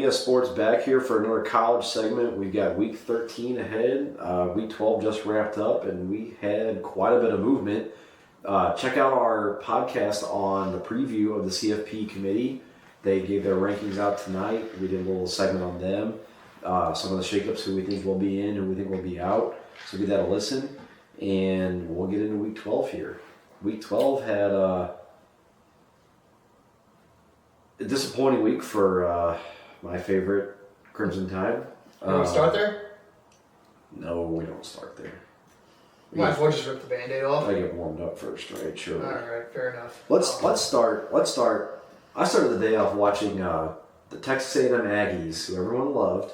BS Sports back here for another college segment. We've got Week 13 ahead. Week 12 just wrapped up, and we had quite a bit of movement. Check out our podcast on the preview of the CFP committee. They gave their rankings out tonight. We did a little segment on them. Some of the shakeups, who we think will be in, who we think will be out. So give that a listen, and we'll get into Week 12 here. Week 12 had a disappointing week for my favorite Crimson Tide. You want to start there? No, we don't start there. Might as well just rip the Band-Aid off. I get warmed up first, right? Sure. All right, fair enough. Let's start. I started the day off watching the Texas A&M Aggies, who everyone loved,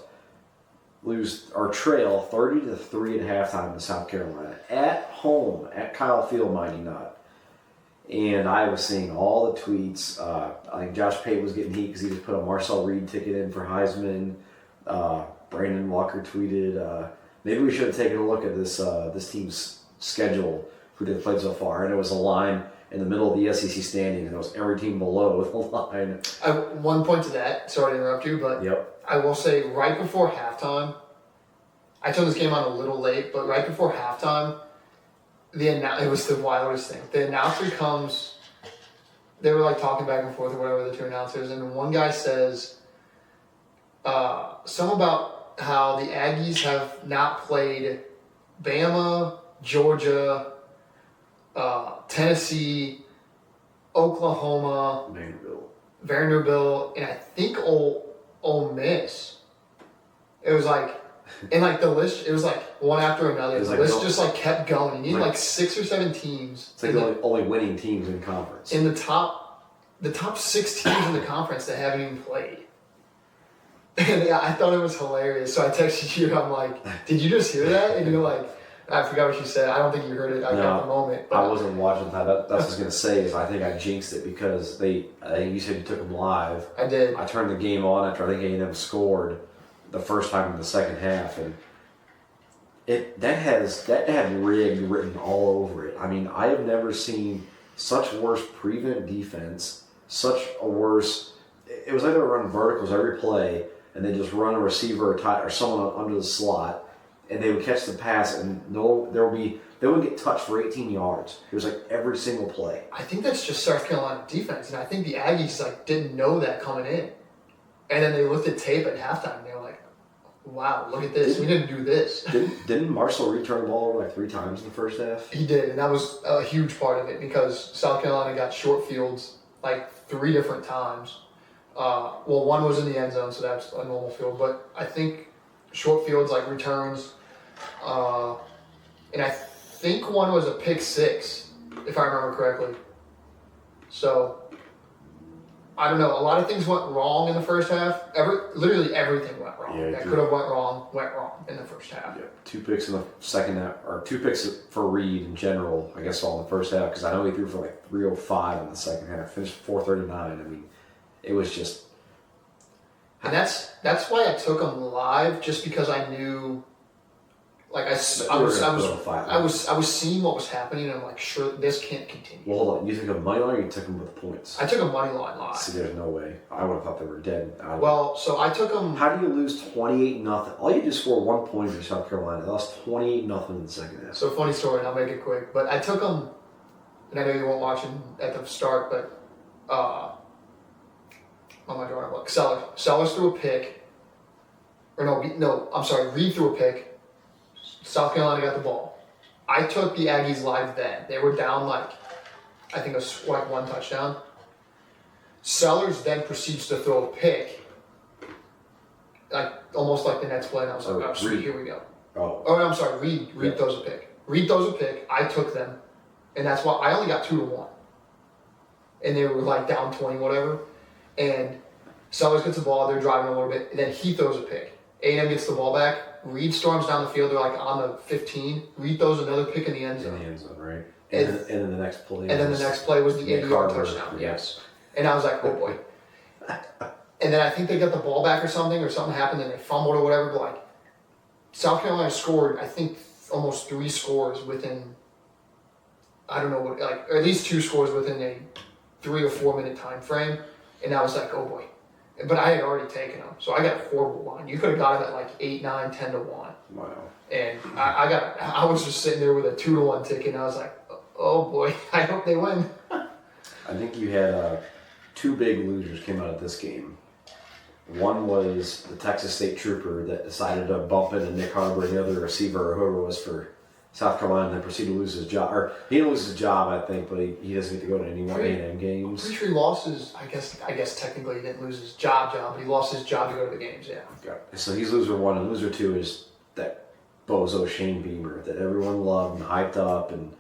trail 30-3 at halftime to South Carolina at home at Kyle Field, mind you not. And I was seeing all the tweets. I think Josh Pate was getting heat because he just put a Marcel Reed ticket in for Heisman. Brandon Walker tweeted, maybe we should have taken a look at this team's schedule, who they've played so far. And it was a line in the middle of the SEC standings, and it was every team below the line. One point to that, sorry to interrupt you, but yep. I will say right before halftime, I turned this game on a little late, but right before halftime, it was the wildest thing. The announcer comes, they were like talking back and forth or whatever, the two announcers, and one guy says something about how the Aggies have not played Bama, Georgia, Tennessee, Oklahoma, Vanderbilt, and I think Ole Miss. It was like, and like the list, it was like one after another. The list just like kept going. You need like 6 or 7 teams. It's like the only winning teams in conference. In the top 6 teams in the conference that haven't even played. And yeah, I thought it was hilarious. So I texted you. I'm like, "Did you just hear that?" And you're like, "I forgot what you said. I don't think you heard it at the moment." But I wasn't watching that. That's what I was gonna say. Is I think I jinxed it because I think you said you took them live. I did. I turned the game on after I think A&M scored the first time in the second half, and that had rigged written all over it. I mean, I have never seen such worse prevent defense, such a worse. It was like they were running verticals every play, and they just run a receiver or someone under the slot, and they would catch the pass, and they wouldn't get touched for 18 yards. It was like every single play. I think that's just South Carolina defense, and I think the Aggies didn't know that coming in, and then they looked at tape at halftime, and they were like, "Wow, look at this! We didn't do this." Didn't Marcel Reed turn the ball over like 3 times in the first half? He did, and that was a huge part of it because South Carolina got short fields like 3 different times. One was in the end zone, so that's a normal field, but I think short fields like returns, and I think one was a pick 6, if I remember correctly. So I don't know. A lot of things went wrong in the first half. Literally everything went wrong. Yeah, that could have went wrong in the first half. Yeah, 2 picks in the second half, or 2 picks for Reed in general, I guess, all in the first half, because I know he threw for like 305 in the second half, finished 439. I mean, it was just. And that's why I took him live, just because I knew, like I was seeing what was happening, and I'm like, sure, this can't continue. Well, hold on, you took him money line, or you took him with the points? I took a money line live. See, there's no way. I would have thought they were dead. So I took him. How do you lose 28-0? All you do is score 1 point for South Carolina. They lost 28-0 in the second half. So funny story, and I'll make it quick. But I took him, and I know you weren't watching at the start, but oh my God, look, Sellers threw a pick. Reed threw a pick. South Carolina got the ball. I took the Aggies live then. They were down I think it was like 1 touchdown. Sellers then proceeds to throw a pick, almost like the next play, and I was like, oh, sweet, here we go. Oh, I'm sorry, Reed throws a pick. Reed throws a pick. I took them, and that's why I only got 2-1. And they were down 20, whatever. And Sellers gets the ball, they're driving a little bit, and then he throws a pick. A&M gets the ball back, Reed storms down the field, they're on the 15. Reed throws another pick in the end zone. In the end zone, right. And then the next play. And then the next play was the 80-yard touchdown, yes. And I was like, oh boy. And then I think they got the ball back or something happened and they fumbled or whatever, but South Carolina scored, I think, almost 3 scores within, I don't know what, or at least 2 scores within a 3 or 4 minute time frame. And I was like, oh boy. But I had already taken them, so I got a horrible line. You could have got them at like 8, 9, 10 to 1. Wow. And I was just sitting there with a 2 to 1 ticket, and I was like, oh boy, I hope they win. I think you had 2 big losers came out of this game. One was the Texas State Trooper that decided to bump into Nick Harbor and the other receiver or whoever it was for South Carolina and then proceeded to lose his job. Or he didn't lose his job, I think, but he doesn't get to go to any more A&M games. I'm pretty sure he lost his, I guess technically he didn't lose his job, but he lost his job to go to the games, yeah. Okay. So he's loser 1, and loser 2 is that bozo Shane Beamer that everyone loved and hyped up and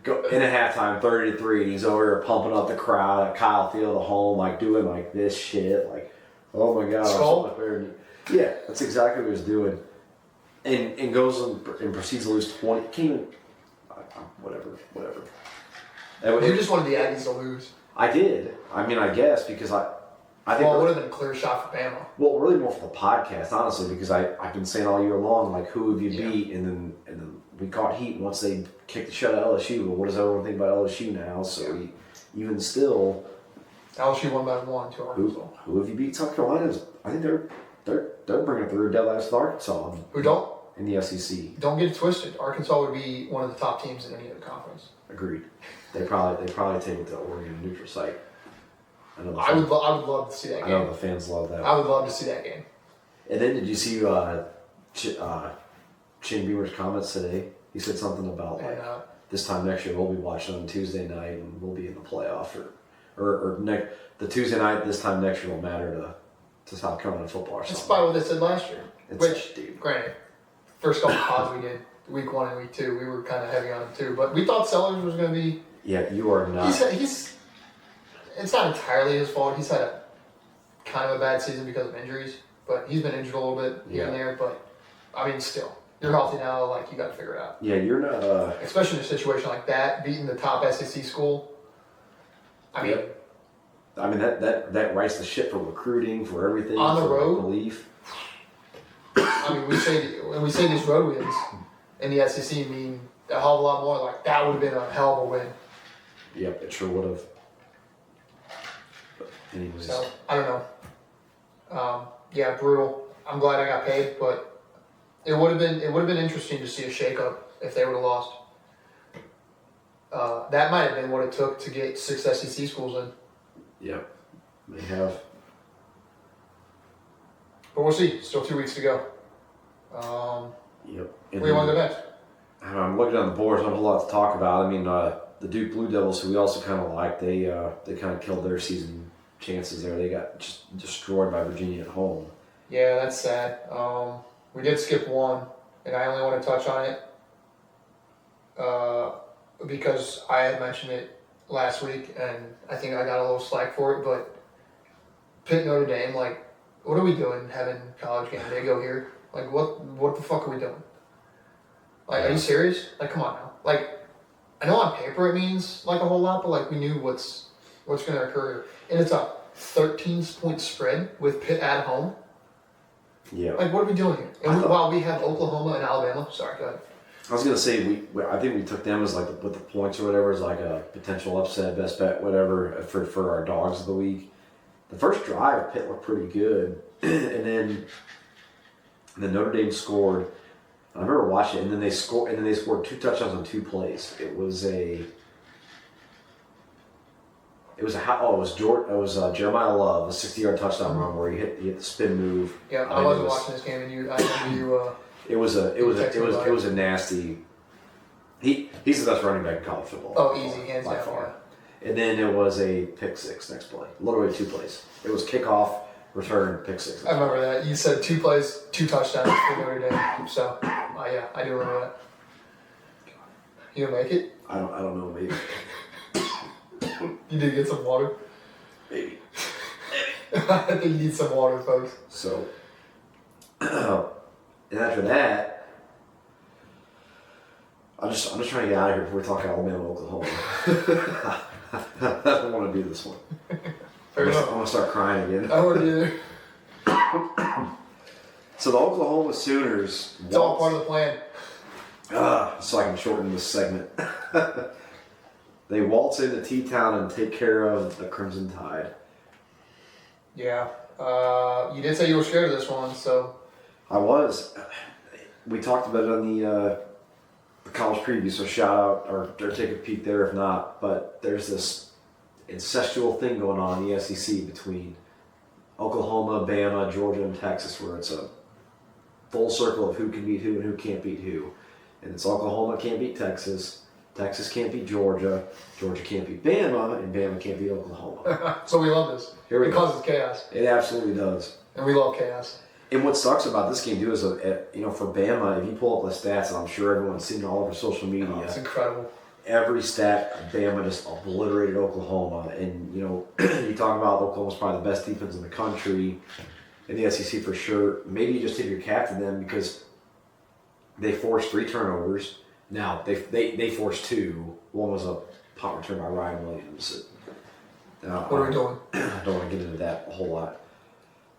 go in a halftime 30-3, and he's over here pumping up the crowd at Kyle Field at home, like doing like this shit, like, oh my god, I'm so much better. Yeah, that's exactly what he was doing. And goes and proceeds to lose 20. Can't even, whatever. You just wanted the Aggies to lose. I did. I mean, I guess because I think. Well, it would have been a clear shot for Bama. Well, really more for the podcast, honestly, because I've been saying all year long, like, who have you beat, and then we caught heat once they kicked the shit out of LSU. But what does everyone think about LSU now? So even still, LSU won by 1 to Arkansas. Who have you beat? South Carolina. I think they're bringing up their dead last with Arkansas. Who don't? In the SEC. Don't get it twisted. Arkansas would be one of the top teams in any other conference. Agreed. They probably take it to Oregon neutral site. I would love to see that game. I know the fans love that. I would love to see that game. And then did you see Shane Beamer's comments today? He said something about like this time next year we'll be watching on Tuesday night and we'll be in the playoff or the Tuesday night this time next year will matter to South Carolina football or something. That's about what they said last year. Granted, first couple pods we did, week 1 and week 2, we were kind of heavy on him too. But we thought Sellers was going to be. Yeah, you are not. It's not entirely his fault. He's had a kind of a bad season because of injuries, but he's been injured a little bit here and there. But I mean, still, you're healthy now. Like you got to figure it out. Yeah, you're not. Especially in a situation like that, beating the top SEC school. I mean, that writes the shit for recruiting, for everything. On the road, belief. I mean, when we say these road wins in the SEC mean a hell of a lot more. Like that would have been a hell of a win. Yep, it sure would have. Anyways. So I don't know. Yeah, brutal. I'm glad I got paid, but it would have been interesting to see a shakeup if they would have lost. That might have been what it took to get 6 SEC schools in. Yep, they have. But we'll see. Still 2 weeks to go. Yep. Where do you want to go next? I'm looking on the board. There's not a whole lot to talk about. I mean, the Duke Blue Devils, who we also kind of like, they kind of killed their season chances there. They got just destroyed by Virginia at home. Yeah, that's sad. We did skip one, and I only want to touch on it because I had mentioned it last week, and I think I got a little slack for it. But Pitt Notre Dame, like, what are we doing having college game day go here? Like, what the fuck are we doing? Like, are you serious? Like, come on now. Like, I know on paper it means like a whole lot, but like we knew what's going to occur, and it's a 13-point spread with Pitt at home. Yeah. Like, what are we doing here? And while we have Oklahoma and Alabama, sorry, go ahead. I was gonna say I think we took them as like with the points or whatever as like a potential upset, best bet, whatever for our dogs of the week. The first drive, Pitt looked pretty good, and then Notre Dame scored. I remember watching it, and then they scored 2 touchdowns on 2 plays. It was Jeremiah Love, a 60-yard touchdown run where he hit the spin move. Yeah, I wasn't watching this game, and I remember you. It was a nasty. He's the best running back in college football. Oh, easy, hands by down. far. Yeah. And then it was a pick six next play. Literally 2 plays. It was kickoff, return, pick six. I remember that. You said 2 plays, 2 touchdowns for Notre Dame. So, yeah, I do remember that. You gonna make it? I don't know. Maybe. You did get some water. Maybe. I think you need some water, folks. So, and after that, I'm just trying to get out of here before we talk Alabama, Oklahoma. I don't want to do this one. Fair enough. I want to start crying again. I don't want to either. So the Oklahoma Sooners. It's all part of the plan. So I can shorten this segment. They waltz into T-Town and take care of the Crimson Tide. Yeah. You did say you were scared of this one, so. I was. We talked about it on the college preview, so shout out or take a peek there if not. But there's this incestual thing going on in the SEC between Oklahoma, Bama, Georgia, and Texas, where it's a full circle of who can beat who and who can't beat who. And it's Oklahoma can't beat Texas, Texas can't beat Georgia, Georgia can't beat Bama, and Bama can't beat Oklahoma. So we love this. It causes chaos. It absolutely does. And we love chaos. And what sucks about this game too is, for Bama, if you pull up the stats, and I'm sure everyone's seen it all over social media. Oh, it's incredible. Every stat, Bama just obliterated Oklahoma. And, you talk about Oklahoma's probably the best defense in the country, in the SEC for sure. Maybe you just tip your cap to them because they forced 3 turnovers. Now, they forced 2. One was a punt return by Ryan Williams. What are we doing? I don't want to get into that a whole lot.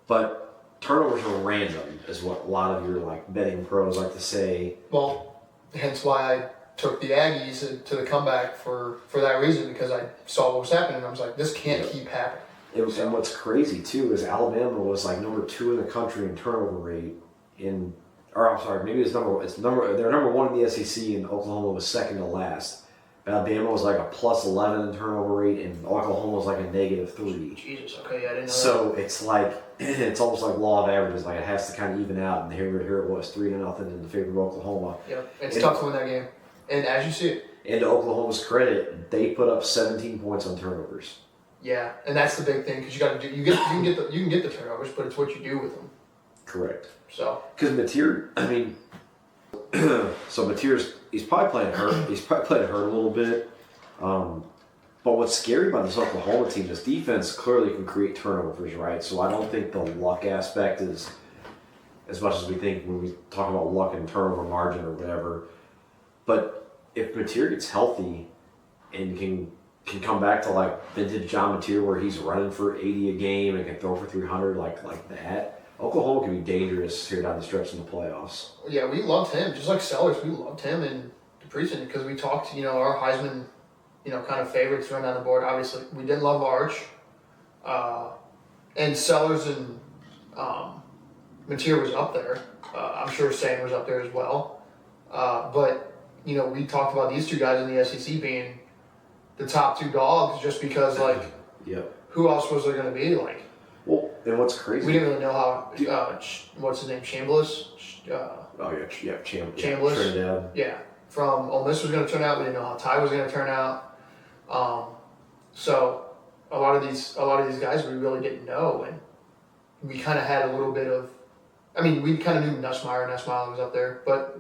But turnovers are random, is what a lot of your betting pros like to say. Well, hence why I took the Aggies to the comeback for that reason, because I saw what was happening and I was like, this can't keep happening. And what's crazy too is Alabama was number 2 in the country in turnover rate they're number 1 in the SEC, and Oklahoma was second to last. Alabama was a plus 11 in turnover rate, and Oklahoma was a negative 3. Jesus, okay, yeah, I didn't know so that. it's it's almost like law of averages. It has to kind of even out, and here it was 3-0 in the favor of Oklahoma. Yep, it's tough to win that game, and as you see it. And to Oklahoma's credit, they put up 17 points on turnovers. Yeah, and that's the big thing, because you can get the turnovers, but it's what you do with them. Correct. So. Because Mateer, so Mateer's he's probably playing hurt. He's probably playing hurt a little bit. But what's scary about this Oklahoma team, this defense clearly can create turnovers, right? So I don't think the luck aspect is as much as we think when we talk about luck and turnover margin or whatever. But if Mateer gets healthy and can come back to vintage John Mateer, where he's running for 80 a game and can throw for 300 like that, Oklahoma can be dangerous here down the stretch in the playoffs. Yeah, we loved him. Just like Sellers, we loved him in the preseason because we talked, our Heisman, kind of favorites run down the board. Obviously, we didn't love Arch. And Sellers and Mateer was up there. I'm sure Sane was up there as well. But, we talked about these 2 guys in the SEC being the top 2 dogs just because, yep. Who else was there going to be? Well, and what's crazy? We didn't really know how. What's his name? Chambliss. Chambliss. Trinidad. Yeah, from Ole Miss was going to turn out. We didn't know how Ty was going to turn out. So a lot of these guys we really didn't know, and we kind of had a little bit of. We kind of knew Nussmeier was up there, but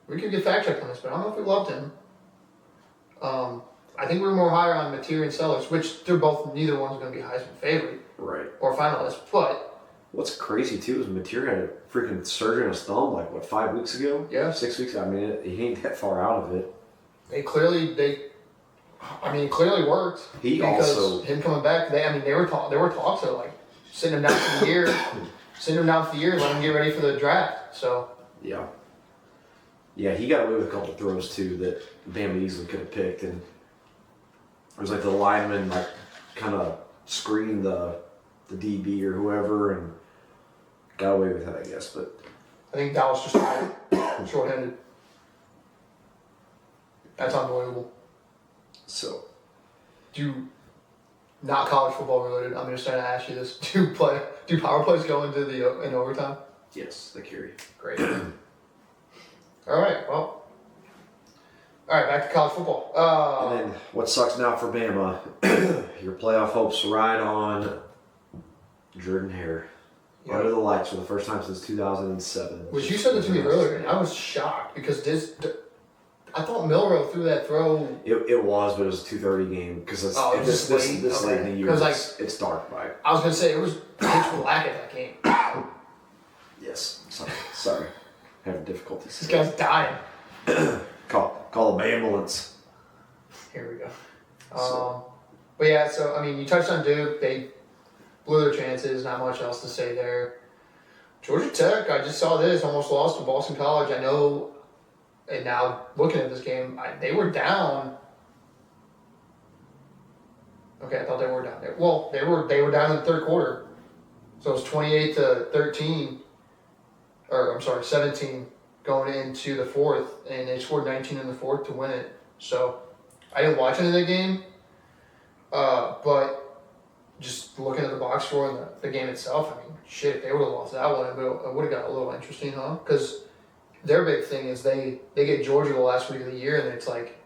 we could get fact checked on this, but I don't know if we loved him. I think we were more higher on Mateer and Sellers, which neither one's going to be Heisman favorite. Right. Or finalist, but. What's crazy too is Mateer had a freaking surgery in his thumb 5 weeks ago? Yeah. 6 weeks ago. He ain't that far out of it. It clearly worked. Him coming back, there were talks of sitting him down for the year, let him get ready for the draft. So. Yeah. Yeah, he got away with a couple of throws too that Bama easily could have picked, and it was the lineman kind of screened the DB or whoever and got away with it, I guess. But I think Dallas just tired, short-handed. That's unbelievable. So, not college football related, I'm just trying to ask you this: do power plays go into in overtime? Yes, they carry. Great. All right, well. All right, back to college football. And then what sucks now for Bama, your playoff hopes ride on Jordan Hare. Yep. Under the lights for the first time since 2007. Which you said it to me earlier, and I was shocked because I thought Milroe threw that throw. It was, but it was a 2:30 game because this late in the year, it's dark by. I was going to say, it was pitch black at that game. Yes, sorry. Having difficulties. This guy's dying. Call the ambulance. Here we go. But yeah, so you touched on Duke. They blew their chances. Not much else to say there. Georgia Tech, I just saw this. Almost lost to Boston College. I know. And now looking at this game, they were down Okay, I thought they were down there. Well, they were down in the third quarter. So it was 28-13, or I'm sorry, 17 going into the fourth, and they scored 19 in the fourth to win it. So I didn't watch any of the game, but just looking at the box score and the game itself, I mean, shit, if they would have lost that one, it would have got a little interesting, huh? Because their big thing is they get Georgia the last week of the year, and it's like,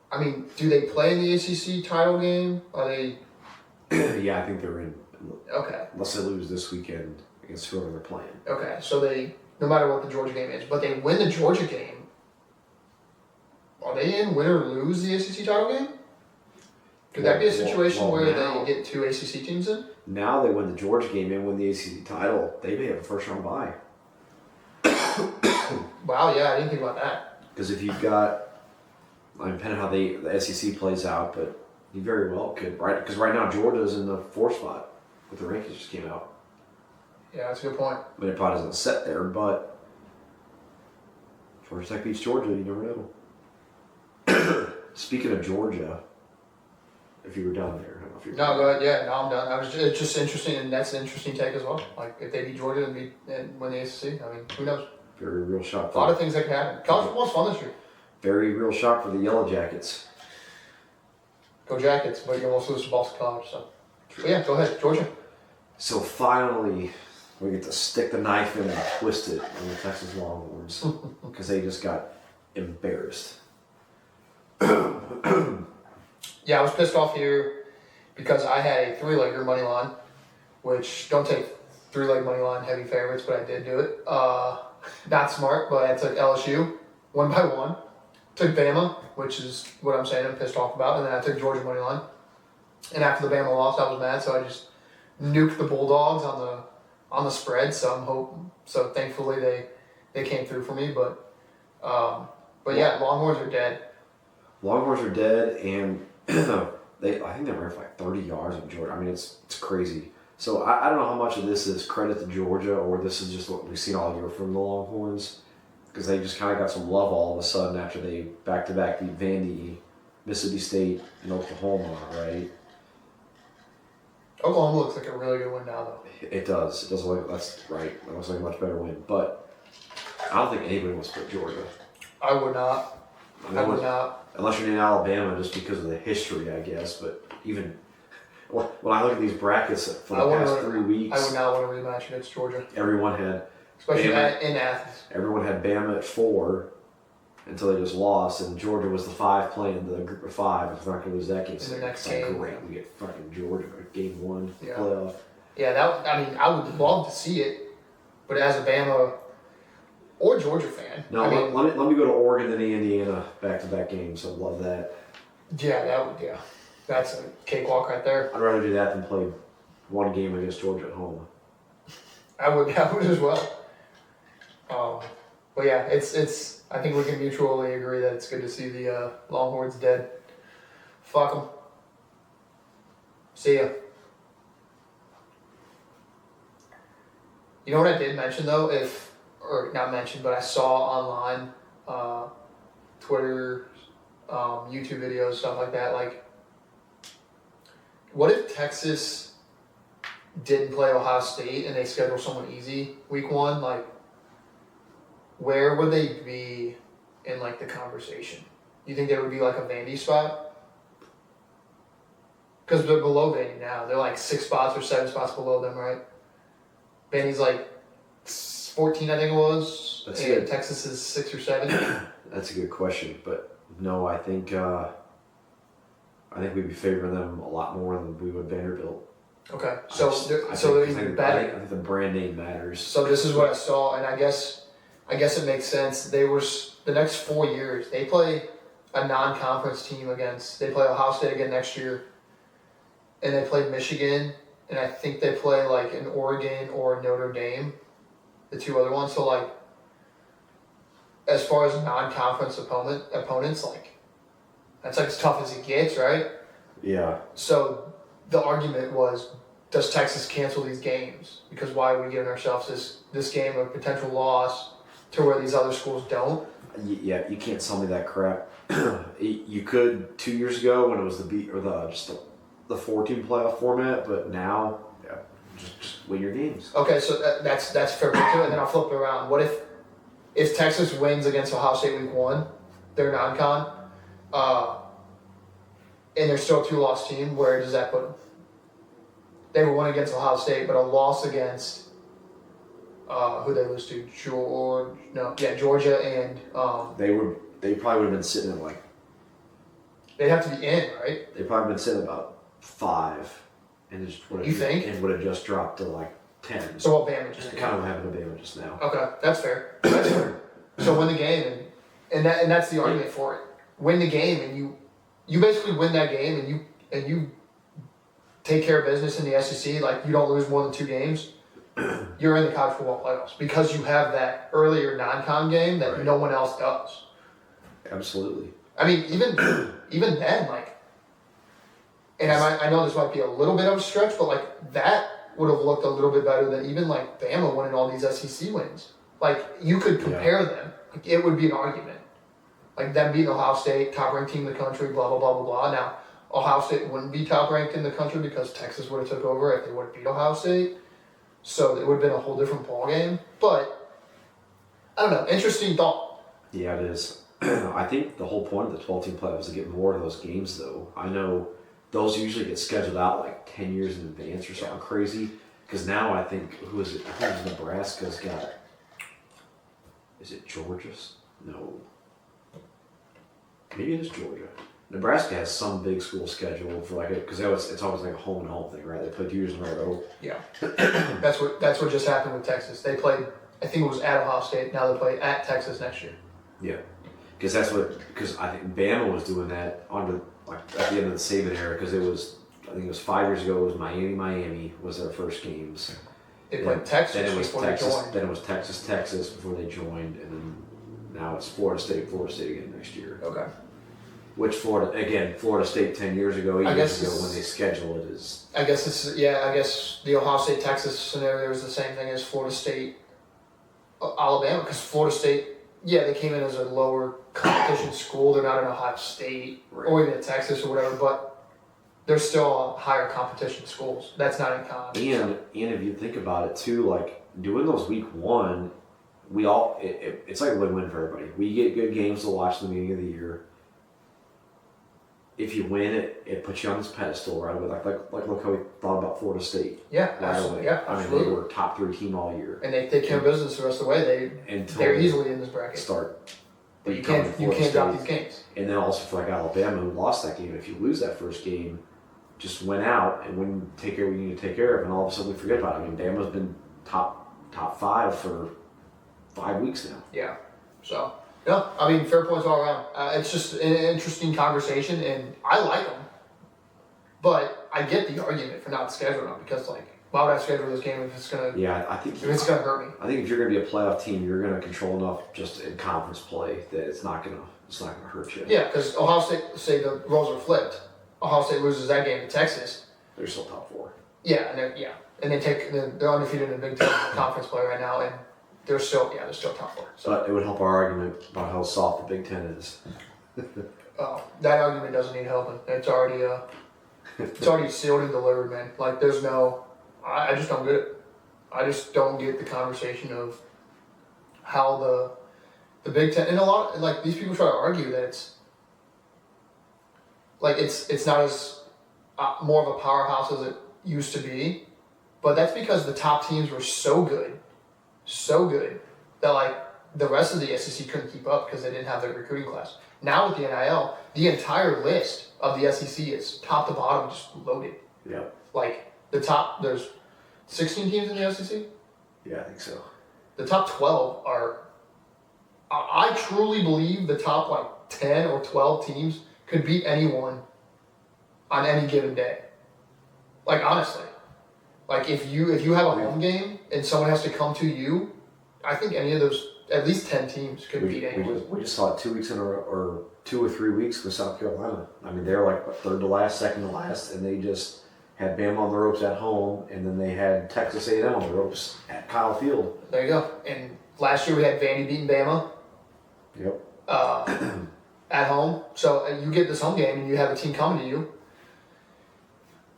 I mean, do they play in the ACC title game? Are they? Yeah, I think they're in. Okay. Unless they lose this weekend against whoever they're playing. Okay, so they, no matter what the Georgia game is, but they win the Georgia game. Are they in win or lose the ACC title game? Could that be a situation where they get 2 ACC teams in? Now they win the Georgia game and win the ACC title. They may have a first round bye. Wow, yeah, I didn't think about that. Because if you've got, I mean, depending on how the SEC plays out, but you very well could, right? Because right now Georgia's in the 4th spot with the rankings just came out. Yeah, that's a good point. I mean, it probably doesn't set there, but Georgia Tech beats Georgia, you never know. Speaking of Georgia, if you were down there, I don't know if you're No, go ahead. Yeah, no, I'm done. It's just interesting, and that's an interesting take as well. Like, if they beat Georgia and win the ACC, I mean, who knows? Very real shock. A lot of things that can happen. College football's fun this year. Very real shock for the Yellow Jackets. Go Jackets, but you almost lose to Boston College, so. But yeah, go ahead, Georgia. So finally, we get to stick the knife in and twist it on the Texas Longhorns because they just got embarrassed. Yeah, I was pissed off here because I had a 3-legger money line, which don't take 3-leg money line heavy favorites, but I did do it. Not smart, but I took LSU 1-1. Took Bama, which is what I'm saying I'm pissed off about, and then I took Georgia money line. And after the Bama loss, I was mad, so I just nuked the Bulldogs on the spread. So thankfully they came through for me, but yeah, Longhorns are dead. Longhorns are dead, and I think they ran for like 30 yards in Georgia. I mean, it's crazy. So I don't know how much of this is credit to Georgia or this is just what we've seen all year from the Longhorns, because they just kind of got some love all of a sudden after they back-to-back beat Vandy, Mississippi State, and Oklahoma, right? Oklahoma looks like a really good win now, though. It does. It does look, that's right. It looks like a much better win. But I don't think anybody wants to put Georgia. I would not. I would not. Unless you're in Alabama, just because of the history, I guess. But even when I look at these brackets for the past 3 weeks, I would not want to rematch against Georgia. Everyone had, especially in Athens. Everyone had Bama at 4 until they just lost, and Georgia was the 5 playing the group of 5. If they're not going to lose that game, in the next game, great. We get fucking Georgia game 1 yeah. Playoff. Yeah, I would love to see it, but as a Bama or Georgia fan, no, let me go to Oregon and Indiana back-to-back games. So love that. Yeah, that's a cakewalk right there. I'd rather do that than play one game against Georgia at home. I would as well. But yeah, it's. I think we can mutually agree that it's good to see the Longhorns dead. Fuck them. See ya. You know what I did mention though, or not mention, but I saw online, Twitter, YouTube videos, stuff like that. Like, what if Texas didn't play Ohio State and they scheduled someone easy week 1? Like, where would they be in like the conversation? You think they would be like a Vandy spot? Because they're below Vandy now. They're like 6 spots or 7 spots below them, right? Vandy's like 14, I think it was. That's and good. Texas is 6 or 7. That's a good question, but no, I think we'd be favoring them a lot more than we would Vanderbilt. Okay, so they're even better. I think the brand name matters. So this is what I saw, and I guess it makes sense. They were the next 4 years. They play a non-conference team against. They play Ohio State again next year, and they play Michigan, and I think they play like an Oregon or Notre Dame, the 2 other ones. So like, as far as non-conference opponents, like that's like as tough as it gets, right? Yeah. So the argument was, does Texas cancel these games? Because why are we giving ourselves this game of potential loss to where these other schools don't? Yeah, you can't sell me that crap. You could 2 years ago when it was the 4-team playoff format, but now just win your games. Okay, so that's fair point too. And then I'll flip it around. What if Texas wins against Ohio State week 1, their non-con, and they're still a 2-loss team? Where does that put them? They won against Ohio State, but a loss against who they lose to? Georgia and They probably would have been sitting at like. They'd have to be in, right? They probably been sitting at about 5, and just would have. You think? And would have just dropped to like 10. So what Bama just kind of what happened to Bama just now. Okay, that's fair. That's fair. So win the game, and that's the argument for it. Win the game, and you basically win that game, and you take care of business in the SEC. Like, you don't lose more than 2 games. You're in the college football playoffs because you have that earlier non-con game that no one else does. Absolutely. I mean, even then, like, and I know this might be a little bit of a stretch, but like that would have looked a little bit better than even like Bama winning all these SEC wins. Like, you could compare them. Like, it would be an argument. Like, them beating Ohio State, top-ranked team in the country, blah, blah, blah, blah, blah. Now, Ohio State wouldn't be top-ranked in the country because Texas would have took over if they would have beat Ohio State. So it would have been a whole different ballgame. But, I don't know. Interesting thought. Yeah, it is. I think the whole point of the 12-team playoff is to get more of those games, though. I know those usually get scheduled out like 10 years in advance or something crazy. Because now I think, who is it? I think it's Nebraska's got. Is it Georgia's? No. Maybe it is Georgia. Nebraska has some big school scheduled for like because it's always like a home and home thing, right? They play 2 years in a row. Yeah, that's what just happened with Texas. They played, I think it was at Ohio State. Now they play at Texas next year. Yeah, because I think Bama was doing that under like at the end of the Saban era because I think it was 5 years ago. It was Miami was their first games. They played Texas. Then it was before Texas. They joined. Then it was Texas before they joined, and then now it's Florida State again next year. Okay. Which Florida State 10 years ago, 8 years ago when they schedule it is. I guess the Ohio State Texas scenario is the same thing as Florida State Alabama, because Florida State, they came in as a lower competition school. They're not in Ohio State or even in Texas or whatever, but they're still higher competition schools. That's not in con. And if you think about it too, like doing those week 1, it's like a win-win for everybody. We get good games to watch in the beginning of the year. If you win, it puts you on this pedestal, right? Like look how we thought about Florida State. Yeah, absolutely. Yeah, absolutely. I mean, they were top 3 team all year, and they take care of business the rest of the way. They're easily in this bracket. But you can't drop these games. And then also for like Alabama, who lost that game, if you lose that first game, just went out and wouldn't take care of what you need to take care of, and all of a sudden we forget about it. I mean, Bama's been top 5 for 5 weeks now. Yeah. So. No, I mean, fair points all around. It's just an interesting conversation, and I like them. But I get the argument for not scheduling them because, like, why would I schedule this game if it's gonna? Yeah, I think if it's gonna hurt me. I think if you're gonna be a playoff team, you're gonna control enough just in conference play that it's not gonna hurt you. Yeah, because Ohio State, say the roles are flipped. Ohio State loses that game to Texas. They're still top 4. Yeah, and they're undefeated in the Big Ten conference play right now, and. They're still top 4. So. But it would help our argument about how soft the Big Ten is. That argument doesn't need helping. It's already sealed and delivered, man. Like, there's no, I just don't get it. I just don't get the conversation of how the Big Ten, and a lot, like, these people try to argue that it's not as more of a powerhouse as it used to be, but that's because the top teams were so good that like the rest of the SEC couldn't keep up because they didn't have their recruiting class. Now with the NIL, the entire list of the SEC is top to bottom just loaded. Yeah. Like there's 16 teams in the SEC? Yeah, I think so. The top 12 are, I truly believe the top like 10 or 12 teams could beat anyone on any given day. Like honestly. Like if you have a home game and someone has to come to you, I think any of those, at least 10 teams could beat anyone. We just saw it 2 weeks in a row, or 2 or 3 weeks with South Carolina. I mean, they're like third to last, second to last, and they just had Bama on the ropes at home, and then they had Texas A&M on the ropes at Kyle Field. There you go. And last year we had Vandy beating Bama. Yep. at home. So you get this home game and you have a team coming to you.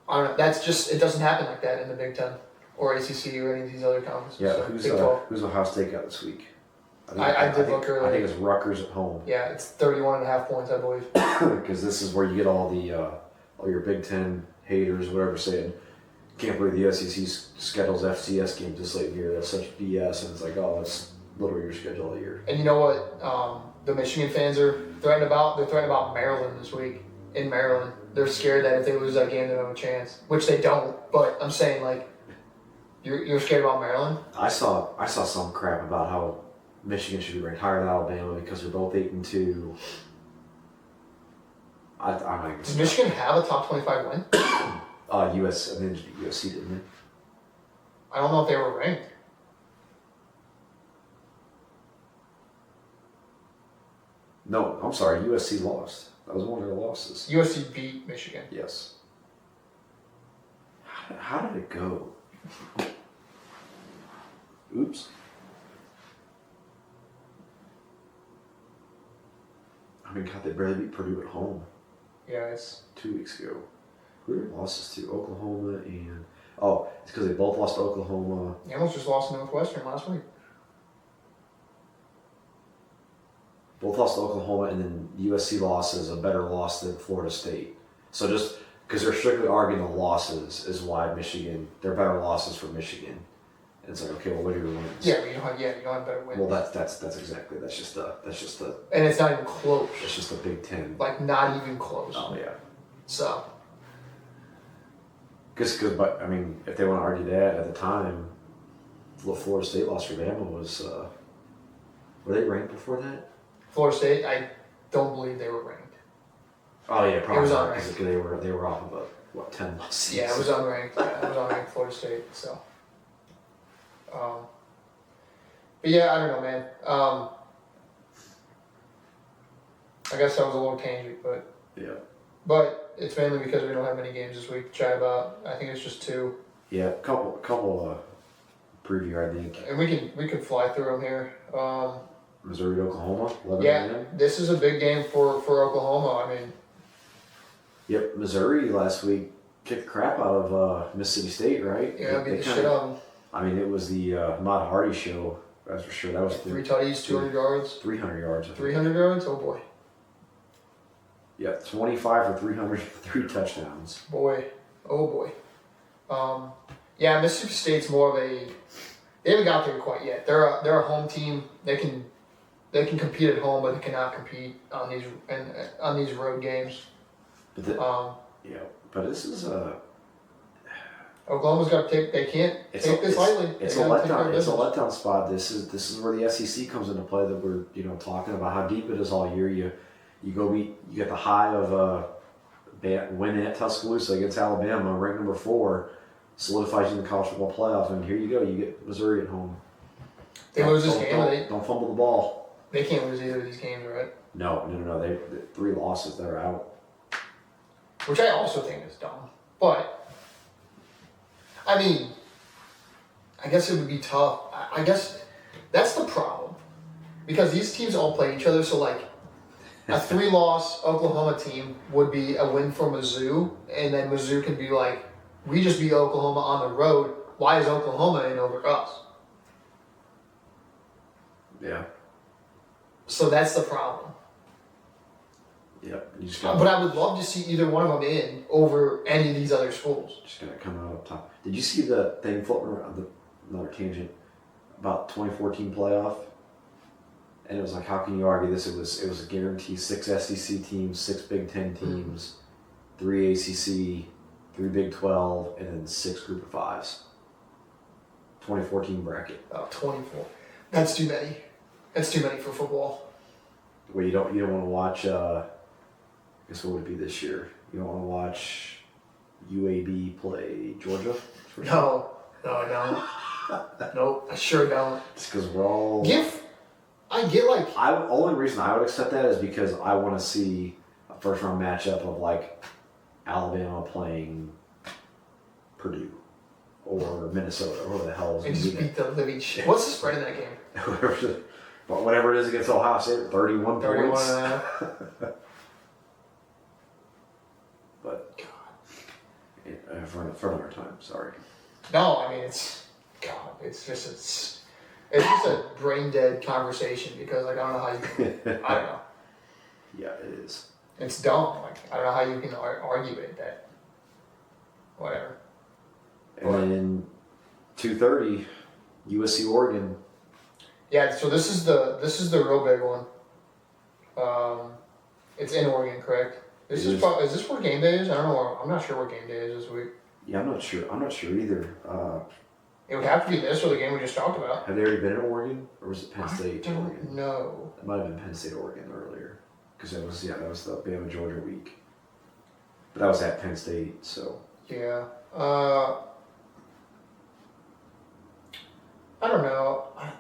I don't know. That's just, it doesn't happen like that in the Big Ten or ACC or any of these other conferences. Yeah, so who's Ohio State got this week? I did look earlier. I think it's Rutgers at home. Yeah, it's 31.5 points, I believe. Because this is where you get all your Big Ten haters, whatever, saying, can't believe the SEC schedules FCS games this late in the year. That's such BS. And it's like, oh, it's literally your schedule all year. And you know what the Michigan fans are threatened about? They're threatened about Maryland this week. In Maryland, they're scared that if they lose that game, they don't have a chance. Which they don't. But I'm saying, like, you're scared about Maryland? I saw some crap about how Michigan should be ranked higher than Alabama because they're both 8-2. Does Michigan have a top 25 win? USC didn't they? I don't know if they were ranked. No, I'm sorry. USC lost. That was one of their losses. USC beat Michigan. Yes. How did it go? Oops. I mean, God, they barely beat Purdue at home. Yeah, it's 2 weeks ago. Who did they losses to? Oklahoma and... Oh, it's because they both lost to Oklahoma. They almost just lost to Northwestern last week. Both lost to Oklahoma, and then USC loss is a better loss than Florida State. So just because they're strictly arguing the losses is why Michigan, they're better losses for Michigan. And it's like, okay, well, what are your wins? Yeah, but you don't have better wins. Well, that's exactly, that's just the. And it's not even close. It's just the Big Ten. Like, not even close. Oh, yeah. So. But, I mean, if they want to argue that at the time, the Florida State loss for Bama was, were they ranked before that? Florida State, I don't believe they were ranked. Oh, yeah, probably. It was not, unranked. They were off of a, 10 loss season. Yeah, it was unranked. It was unranked Florida State, so. But yeah, I don't know, man. I guess that was a little tangent, but. Yeah. But it's mainly because we don't have many games this week to chat about. I think it's just 2. Yeah, couple preview, I think. And we can fly through them here. Missouri to Oklahoma, 11 a.m. This is a big game for Oklahoma. I mean. Yep, Missouri last week kicked the crap out of Mississippi State, right? Yeah, beat the shit out of them. I mean, it was the Ahmad Hardy show, that's for sure. That was 3 tutties, 200 yards. 300 yards. 300 yards? Oh boy. Yeah, 25 for 300, 3 touchdowns. Boy, oh boy. Yeah, Mississippi State's more of a. They haven't got there quite yet. They're a home team. They can compete at home, but they cannot compete on these road games. But but this is a. Oklahoma's got to take. They can't take this lightly. It's a letdown. It's a letdown spot. This is where the SEC comes into play. That we're talking about how deep it is all year. You get the high of win at Tuscaloosa against Alabama, ranked number 4, solidifies you in the college football playoff, and here you go. You get Missouri at home. They lose this game. Don't fumble the ball. They can't lose either of these games, right? No. They 3 losses. They're out. Which I also think is dumb, but I mean, I guess it would be tough. I guess that's the problem because these teams all play each other. So like. A 3-loss Oklahoma team would be a win for Mizzou, and then Mizzou can be like, we just beat Oklahoma on the road. Why is Oklahoma in over us? Yeah. So that's the problem. Yep. But I would love to see either one of them in over any of these other schools. Just gotta come out up top. Did you see the thing floating around, another tangent, about 2014 playoff? And it was like, how can you argue this? It was a guarantee 6 SEC teams, 6 Big Ten teams, 3 ACC, 3 Big 12, and then 6 Group of 5s. 2014 bracket. Oh, 24. That's too many. That's too many for football. Well, you don't want to watch. I guess what would it be this year? You don't want to watch UAB play Georgia. No, I don't. Nope, I sure don't. It's because we're all. I get like. Only reason I would accept that is because I want to see a first round matchup of like Alabama playing Purdue or Minnesota or whatever the hell is. And just beat the living shit. What's the spread in that game? But whatever it is against Ohio State, 31 points. But for another time, sorry. No, I mean it's just a brain dead conversation because like I don't know how you can, I don't know. Yeah, it is. It's dumb. Like I don't know how you can argue it that whatever. And then 2:30, USC Oregon. Yeah, so this is the real big one. It's in Oregon, correct? Is this where game day is? I don't know. I'm not sure what game day is this week. Yeah, I'm not sure either. It would have to be this or the game we just talked about. Have they already been in Oregon, or was it Penn State? I don't know. It might have been Penn State, Oregon earlier, because that was the Bama Georgia week. But that was at Penn State, so. Yeah. I don't know. I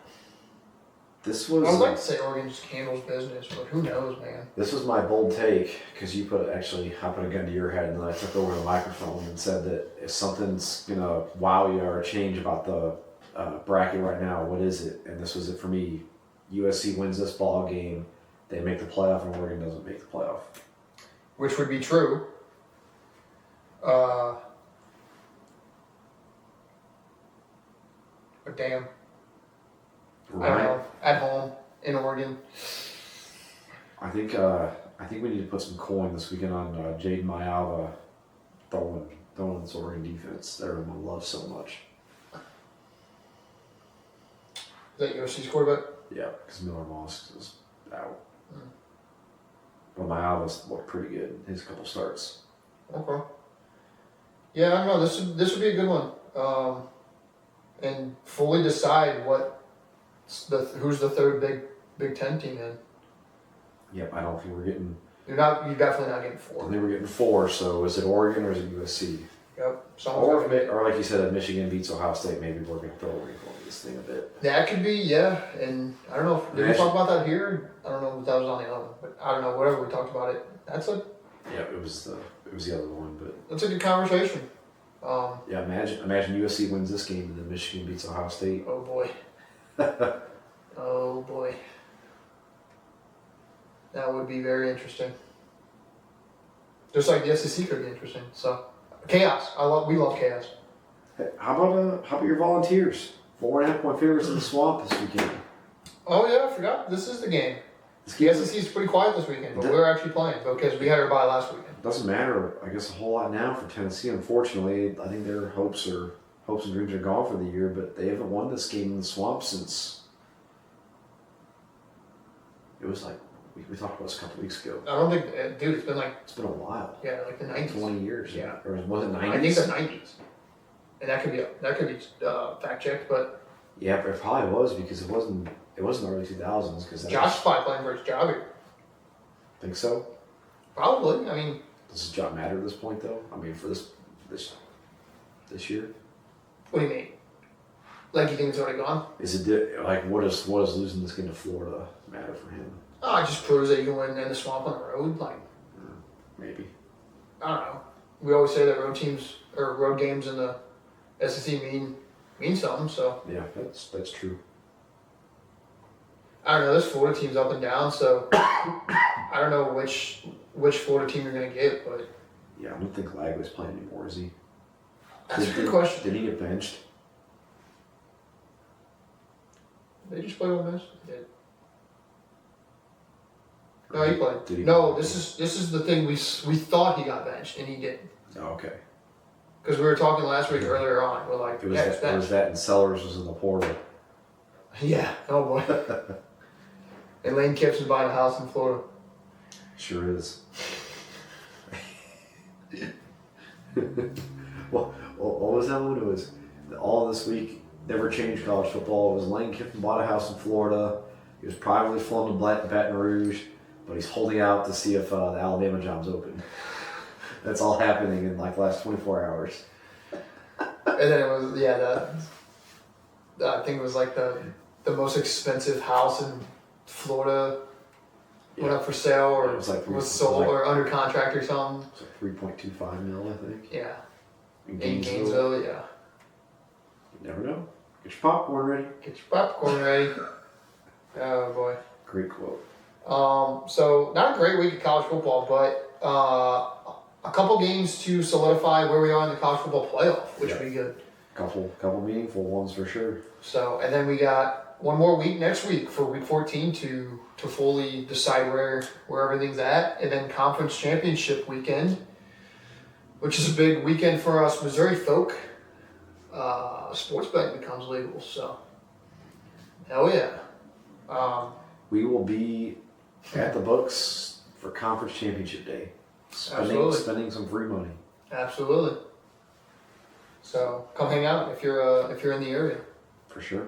would like to say Oregon just handles business, but who knows, man. This was my bold take, because I put a gun to your head, and then I took over the microphone and said that if something's going to wow you or change about the bracket right now, what is it? And this was it for me. USC wins this ball game, they make the playoff, and Oregon doesn't make the playoff. Which would be true. But damn. Right. I don't know. At home in Oregon. I think we need to put some coin this weekend on Jaden Mayava throwing this Oregon defense that everyone loves so much. Is that USC's quarterback? Yeah, because Miller Moss is out. But Mayava's looked pretty good in his couple starts. Okay. Yeah, I don't know. This would be a good one. And fully decide who's the third Big Ten team in. Yep, I don't think we're getting. You're definitely not getting I 4. think we're getting 4. So is it Oregon or is it USC? Yep. Or like you said, if Michigan beats Ohio State, maybe we're going to throw a wrinkle in this thing a bit. That could be, yeah. And I don't know. Did we talk about that here? I don't know if that was on the other one, but I don't know. Whatever we talked about it. Yeah, it was the other one, but that's a good conversation. Yeah, imagine USC wins this game and then Michigan beats Ohio State. Oh boy. Oh boy. That would be very interesting. Just like the SEC could be interesting. So chaos. We love chaos. Hey, how about your Volunteers? 4.5 point favorites in the Swamp this weekend. Oh yeah, I forgot. This is the game. The SEC is pretty quiet this weekend, but we're actually playing because we had our bye last weekend. Doesn't matter, I guess, a whole lot now for Tennessee. Unfortunately, I think their hopes and dreams are gone for the year, but they haven't won this game in the Swamp since. It was like we talked about this a couple weeks ago. I don't think, dude, it's been a while. Yeah, like the 90s. 20 years. Yeah. Or was it 90s? I think the 90s. And that could be fact checked, but. Yeah, but it probably was because it wasn't the early 2000s. Because Josh's probably playing for his job here. Think so? Probably. I mean. Does his job matter at this point, though? I mean, for this year. What do you mean? Like you think it's already gone? Is it like what does losing this game to Florida matter for him? Oh, it just proves that you can win in the Swamp on the road. Like, maybe. I don't know. We always say that road games in the SEC mean something. So yeah, that's true. I don't know. This Florida team's up and down, so I don't know which Florida team you're gonna get, but yeah, I don't think Lagley's playing anymore, is he? That's a good question. Did he get benched? They just play on this. No, he played. Did he no, play? this is the thing. We thought he got benched and he didn't. Oh, okay. Because we were talking last week earlier on. We're like, it was that and Sellers was in the portal. Yeah. Oh boy. And Lane Kiffin buying a house in Florida. Sure is. Well, what was that one? It was all this week. Never changed college football. It was Lane Kiffin bought a house in Florida. He was privately flown to Baton Rouge, but he's holding out to see if the Alabama job's open. That's all happening in like the last 24 hours. And then it was I think it was like the most expensive house in Florida went up for sale or it was like was sold or under contract or something. It was like 3.25 mil, I think. Yeah. In Gainesville, yeah. You never know. Get your popcorn ready. Get your popcorn ready. Oh boy. Great quote. So not a great week of college football, but a couple games to solidify where we are in the college football playoff, which would be good. Couple meaningful ones for sure. So, and then we got one more week next week for week 14 to fully decide where everything's at, and then conference championship weekend, which is a big weekend for us Missouri folk. Sports betting becomes legal, so hell yeah. We will be at the books for conference championship day. Spending some free money. Absolutely. So come hang out if you're in the area. For sure.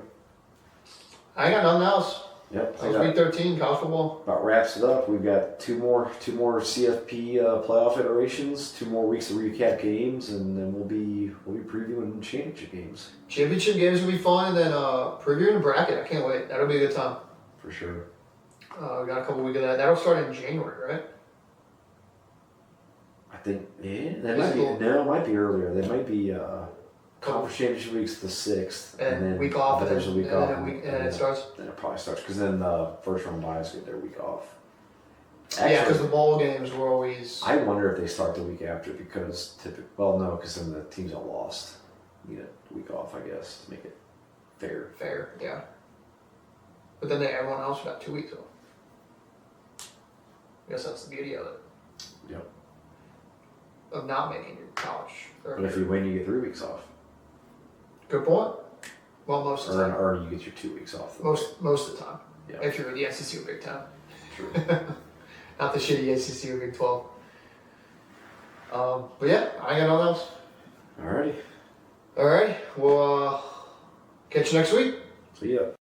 I got nothing else. Yep. That was week 13, college football. About wraps it up. We've got two more CFP playoff iterations, 2 more weeks to recap games, and then we'll be previewing championship games. Championship games will be fun, and then previewing the bracket. I can't wait. That'll be a good time. For sure. We got a couple weeks of that. That'll start in January, right? I think it might be earlier. They might be conference championship weeks the 6th, and then week off, but there's a week off, and it starts. Then it probably starts because then the first round buys get their week off. Actually, yeah, because the bowl games were always. I wonder if they start the week after because no, because then the teams that lost need a week off, I guess, to make it fair. Fair, yeah. But then everyone else got 2 weeks off. I guess that's the beauty of it. Yep. Of not making your college. But if you win, you get 3 weeks off. Good point. Well, most of the time. Or you get your 2 weeks off. Most of the time. Yeah. If you're in the SEC or Big Ten. True. Not the shitty SEC or Big 12. But yeah, I got nothing else. Alrighty. Alright, we'll catch you next week. See ya.